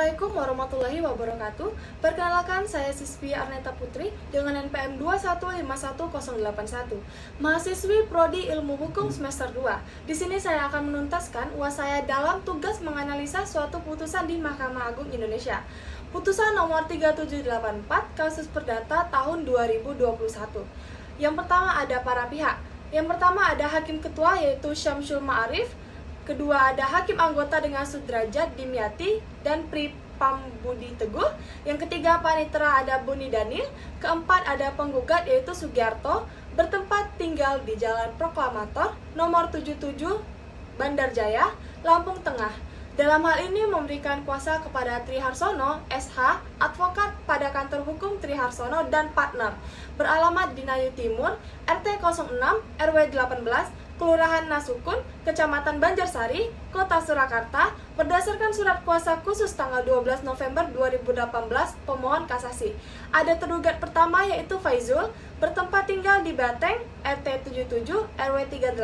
Assalamualaikum warahmatullahi wabarakatuh. Perkenalkan, saya Siswi Arneta Putri dengan NPM 2151081, mahasiswi Prodi Ilmu Hukum semester 2. Di sini saya akan menuntaskan UAS saya dalam tugas menganalisa suatu putusan di Mahkamah Agung Indonesia. Putusan nomor 3784 kasus perdata tahun 2021. Yang pertama ada para pihak. Yang pertama ada Hakim Ketua yaitu Syamsul Ma'arif. Kedua ada Hakim Anggota dengan Sudrajat Dimyati dan Pri Pambudi Teguh. Yang ketiga Panitera ada Buni Daniel. Keempat ada penggugat yaitu Sugiarto, bertempat tinggal di Jalan Proklamator nomor 77 Bandar Jaya, Lampung Tengah. Dalam hal ini memberikan kuasa kepada Tri Harsono, SH, advokat pada kantor hukum Tri Harsono dan partner, beralamat di Nayu Timur, RT 06, RW 18, Kelurahan Nasukun, Kecamatan Banjarsari, Kota Surakarta, berdasarkan surat kuasa khusus tanggal 12 November 2018, pemohon kasasi. Ada tergugat pertama yaitu Faizul, bertempat tinggal di Bateng, RT 77, RW 38,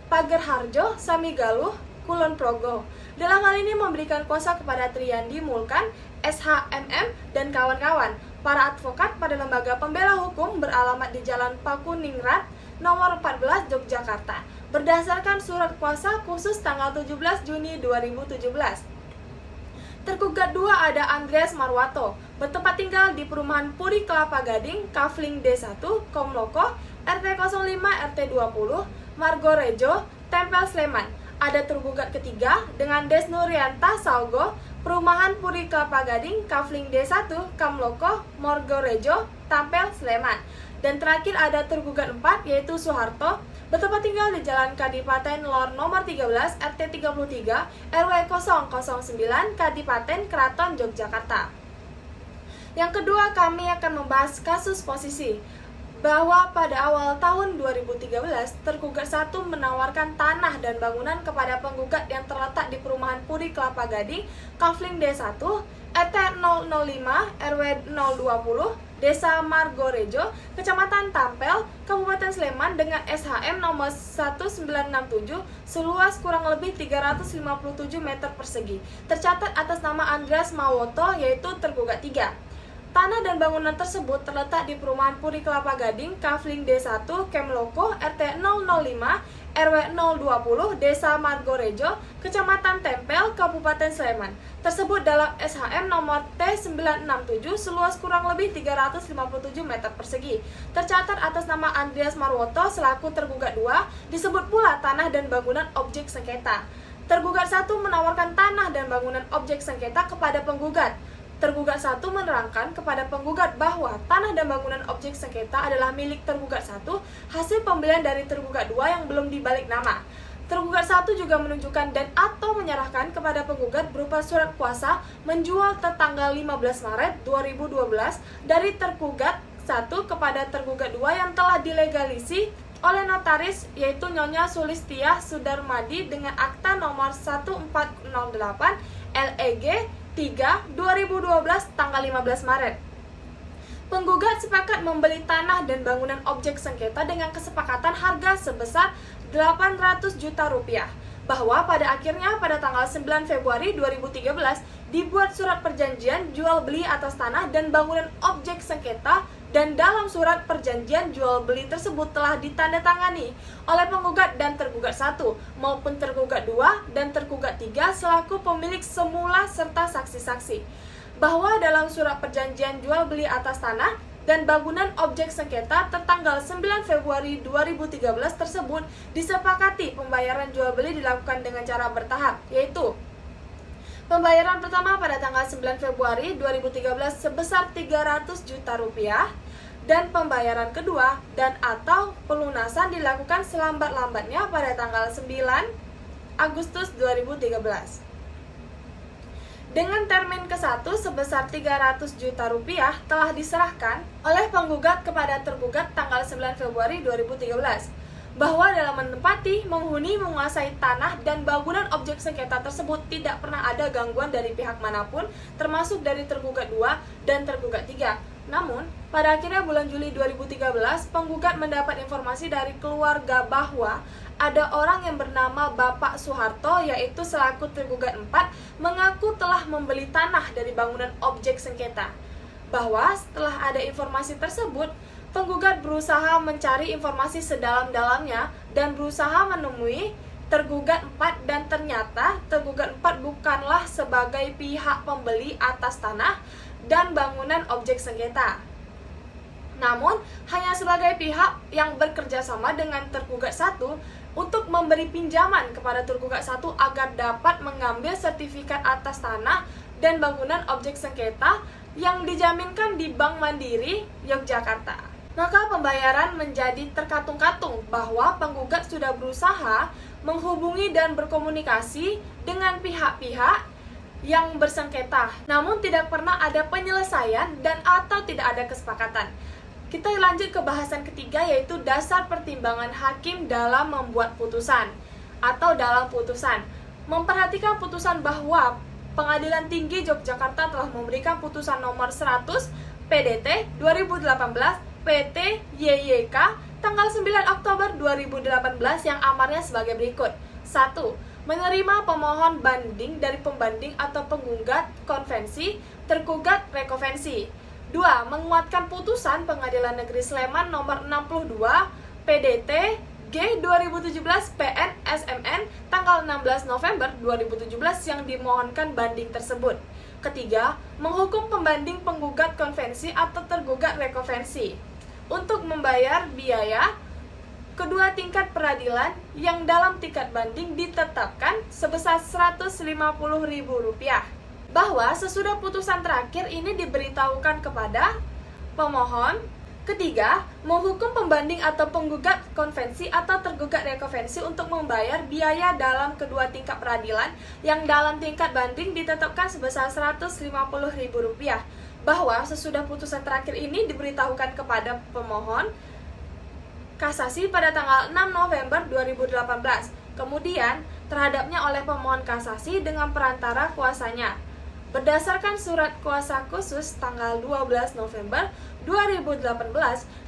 Pager Harjo, Samigaluh, Kulon Progo. Dalam hal ini memberikan kuasa kepada Triyandi Mulkan, SHMM, dan kawan-kawan, para advokat pada lembaga pembela hukum beralamat di Jalan Pakuningrat, nomor 14 Yogyakarta, berdasarkan surat kuasa khusus tanggal 17 Juni 2017. Tergugat 2 ada Andreas Marwato, bertempat tinggal di perumahan Puri Kelapa Gading, Kafling D1, Komloko, RT 05, RT 20, Margorejo, Tempel Sleman. Ada tergugat ketiga dengan Desnurianta Saugo, perumahan Puri Kelapa Gading, Kafling D1, Kamloko, Margorejo, Tampel, Sleman. Dan terakhir ada tergugat 4 yaitu Soeharto, bertempat tinggal di Jalan Kadipaten Lor nomor 13 RT 33 RW 009 Kadipaten Keraton Yogyakarta. Yang kedua, kami akan membahas kasus posisi bahwa pada awal tahun 2013 tergugat 1 menawarkan tanah dan bangunan kepada penggugat yang terletak di perumahan Puri Kelapa Gading, Kafling D1, RT 005 RW 020 Desa Margorejo, Kecamatan Tampel, Kabupaten Sleman dengan SHM nomor 1967 seluas kurang lebih 357 meter persegi. Tercatat atas nama Andreas Mawoto yaitu tergugat 3. Tanah dan bangunan tersebut terletak di perumahan Puri Kelapa Gading, Kafling D1, Kemloko, RT 005 RW 020 Desa Margorejo, Kecamatan Tempel, Kabupaten Sleman. Tersebut dalam SHM nomor T967 seluas kurang lebih 357 meter persegi. Tercatat atas nama Andreas Marwoto selaku tergugat 2, disebut pula tanah dan bangunan objek sengketa. Tergugat 1 menawarkan tanah dan bangunan objek sengketa kepada penggugat. Tergugat 1 menerangkan kepada penggugat bahwa tanah dan bangunan objek sengketa adalah milik tergugat 1 hasil pembelian dari tergugat 2 yang belum dibalik nama. Tergugat 1 juga menunjukkan dan atau menyerahkan kepada penggugat berupa surat kuasa menjual tertanggal 15 Maret 2012 dari tergugat 1 kepada tergugat 2 yang telah dilegalisi oleh notaris yaitu Nyonya Sulistiah Sudarmadi dengan akta nomor 1408 LEG 3 2012 tanggal 15 Maret. Penggugat sepakat membeli tanah dan bangunan objek sengketa dengan kesepakatan harga sebesar 800 juta rupiah. Bahwa pada akhirnya pada tanggal 9 Februari 2013 dibuat surat perjanjian jual beli atas tanah dan bangunan objek sengketa, dan dalam surat perjanjian jual beli tersebut telah ditandatangani oleh penggugat dan tergugat 1 maupun tergugat 2 dan tergugat 3 selaku pemilik semula serta saksi-saksi. Bahwa dalam surat perjanjian jual beli atas tanah dan bangunan objek sengketa tertanggal 9 Februari 2013 tersebut disepakati pembayaran jual beli dilakukan dengan cara bertahap, yaitu pembayaran pertama pada tanggal 9 Februari 2013 sebesar 300 juta rupiah dan pembayaran kedua dan atau pelunasan dilakukan selambat-lambatnya pada tanggal 9 Agustus 2013. Dengan termin ke-1 sebesar 300 juta rupiah telah diserahkan oleh penggugat kepada tergugat tanggal 9 Februari 2013. Bahwa dalam menempati, menghuni, menguasai tanah dan bangunan objek sengketa tersebut tidak pernah ada gangguan dari pihak manapun, termasuk dari tergugat 2 dan tergugat 3. Namun, pada akhirnya bulan Juli 2013, penggugat mendapat informasi dari keluarga bahwa ada orang yang bernama Bapak Soeharto, yaitu selaku tergugat 4, mengaku telah membeli tanah dari bangunan objek sengketa. Bahwa setelah ada informasi tersebut, penggugat berusaha mencari informasi sedalam-dalamnya dan berusaha menemui tergugat 4, dan ternyata tergugat 4 bukanlah sebagai pihak pembeli atas tanah dan bangunan objek sengketa, namun hanya sebagai pihak yang bekerja sama dengan tergugat 1 untuk memberi pinjaman kepada tergugat 1 agar dapat mengambil sertifikat atas tanah dan bangunan objek sengketa yang dijaminkan di Bank Mandiri, Yogyakarta. Maka pembayaran menjadi terkatung-katung bahwa penggugat sudah berusaha menghubungi dan berkomunikasi dengan pihak-pihak yang bersengketa, namun tidak pernah ada penyelesaian dan atau tidak ada kesepakatan. Kita lanjut ke bahasan ketiga, yaitu dasar pertimbangan hakim dalam membuat putusan atau dalam putusan. Memperhatikan putusan bahwa Pengadilan Tinggi Yogyakarta telah memberikan putusan nomor 100 PDT 2018 PT YYK tanggal 9 Oktober 2018 yang amarnya sebagai berikut. 1. Menerima pemohon banding dari pembanding atau penggugat konvensi, tergugat rekonvensi. 2. Menguatkan putusan Pengadilan Negeri Sleman nomor 62 PDT G 2017 PN SMN tanggal 16 November 2017 yang dimohonkan banding tersebut. Ketiga, menghukum pembanding penggugat konvensi atau tergugat rekonvensi untuk membayar biaya kedua tingkat peradilan yang dalam tingkat banding ditetapkan sebesar Rp150.000. Bahwa sesudah putusan terakhir ini diberitahukan kepada pemohon. Ketiga, menghukum pembanding atau penggugat konvensi atau tergugat rekonvensi untuk membayar biaya dalam kedua tingkat peradilan yang dalam tingkat banding ditetapkan sebesar Rp150.000. Bahwa sesudah putusan terakhir ini diberitahukan kepada pemohon kasasi pada tanggal 6 November 2018. Kemudian, terhadapnya oleh pemohon kasasi dengan perantara kuasanya. Berdasarkan surat kuasa khusus tanggal 12 November 2018,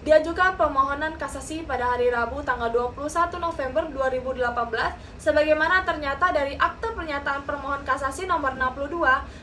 diajukan permohonan kasasi pada hari Rabu tanggal 21 November 2018 sebagaimana ternyata dari akta pernyataan permohon kasasi nomor 62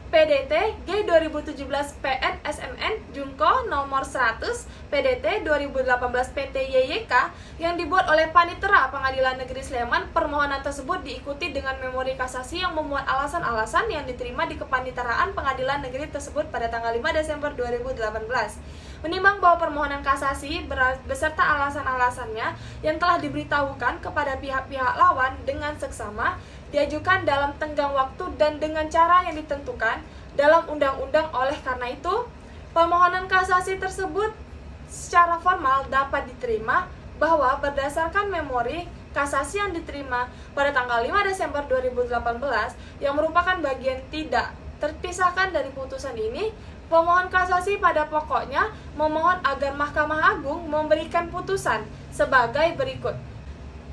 PDT G 2017 PN SMN Junko nomor 100 PDT 2018 PT YYK yang dibuat oleh Panitera Pengadilan Negeri Sleman. Permohonan tersebut diikuti dengan memori kasasi yang memuat alasan-alasan yang diterima di kepaniteraan pengadilan negeri tersebut pada tanggal 5 Desember 2018. Menimbang bahwa permohonan kasasi beserta alasan-alasannya yang telah diberitahukan kepada pihak-pihak lawan dengan seksama diajukan dalam tenggang waktu dan dengan cara yang ditentukan dalam undang-undang. Oleh karena itu, permohonan kasasi tersebut secara formal dapat diterima bahwa berdasarkan memori kasasi yang diterima pada tanggal 5 Desember 2018 yang merupakan bagian tidak terpisahkan dari putusan ini, pemohon kasasi pada pokoknya memohon agar Mahkamah Agung memberikan putusan sebagai berikut.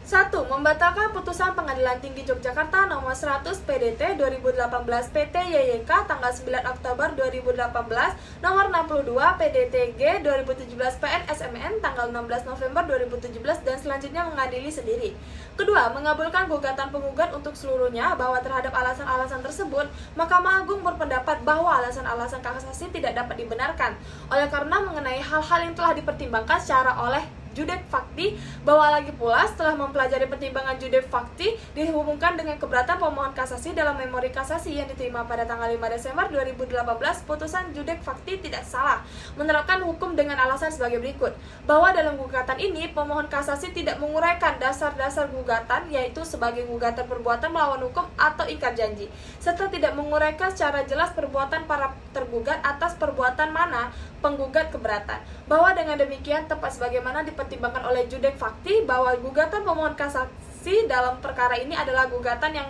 1. Membatalkan putusan Pengadilan Tinggi Yogyakarta nomor 100 PDT 2018 PT YYK tanggal 9 Oktober 2018 nomor 62 PDT G 2017 PN SMN tanggal 16 November 2017 dan selanjutnya mengadili sendiri. Kedua, mengabulkan gugatan penggugat untuk seluruhnya bahwa terhadap alasan-alasan tersebut Mahkamah Agung berpendapat bahwa alasan-alasan kasasi tidak dapat dibenarkan oleh karena mengenai hal-hal yang telah dipertimbangkan secara oleh Judek Fakti, bahwa lagi pula setelah mempelajari pertimbangan Judek Fakti dihubungkan dengan keberatan pemohon kasasi dalam memori kasasi yang diterima pada tanggal 5 Desember 2018, putusan Judek Fakti tidak salah menerapkan hukum dengan alasan sebagai berikut. Bahwa dalam gugatan ini pemohon kasasi tidak menguraikan dasar-dasar gugatan, yaitu sebagai gugatan perbuatan melawan hukum atau ingkar janji, serta tidak menguraikan secara jelas perbuatan para tergugat atas perbuatan mana penggugat keberatan. Bahwa dengan demikian tepat sebagaimana dipertimbangkan oleh Judek Fakti bahwa gugatan pemohon kasasi dalam perkara ini adalah gugatan yang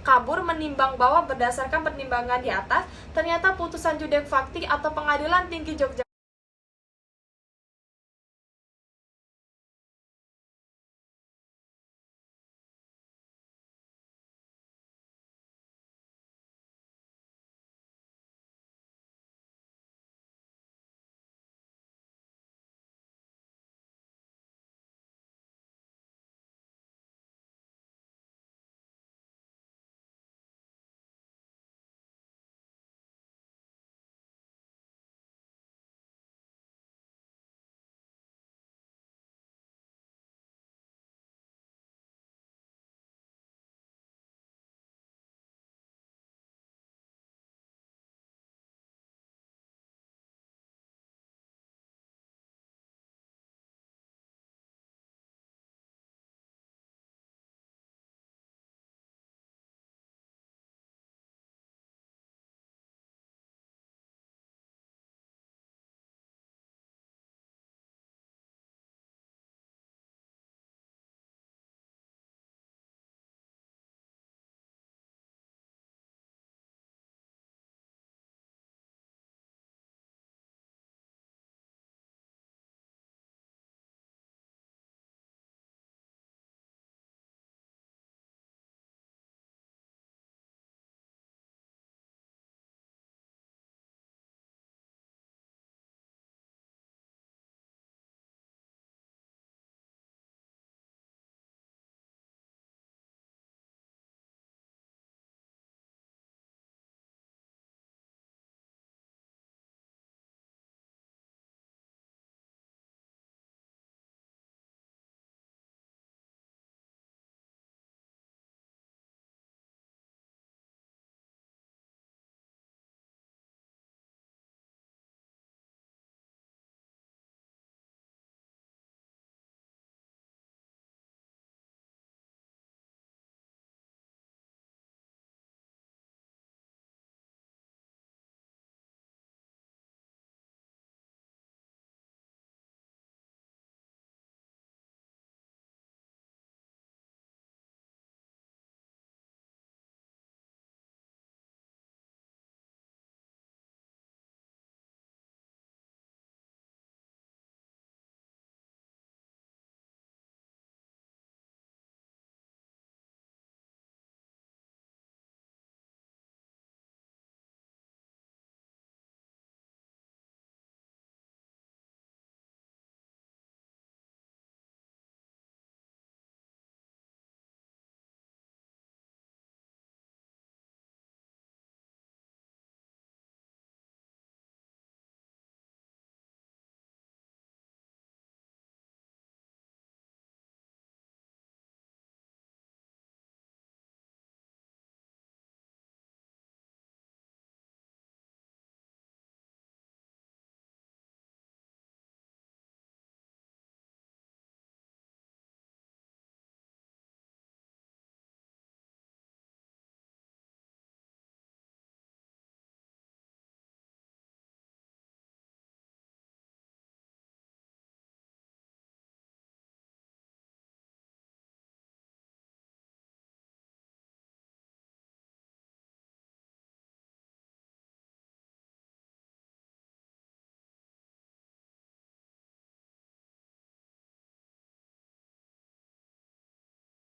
kabur, menimbang bahwa berdasarkan pertimbangan di atas ternyata putusan Judek Fakti atau Pengadilan Tinggi Yogyakarta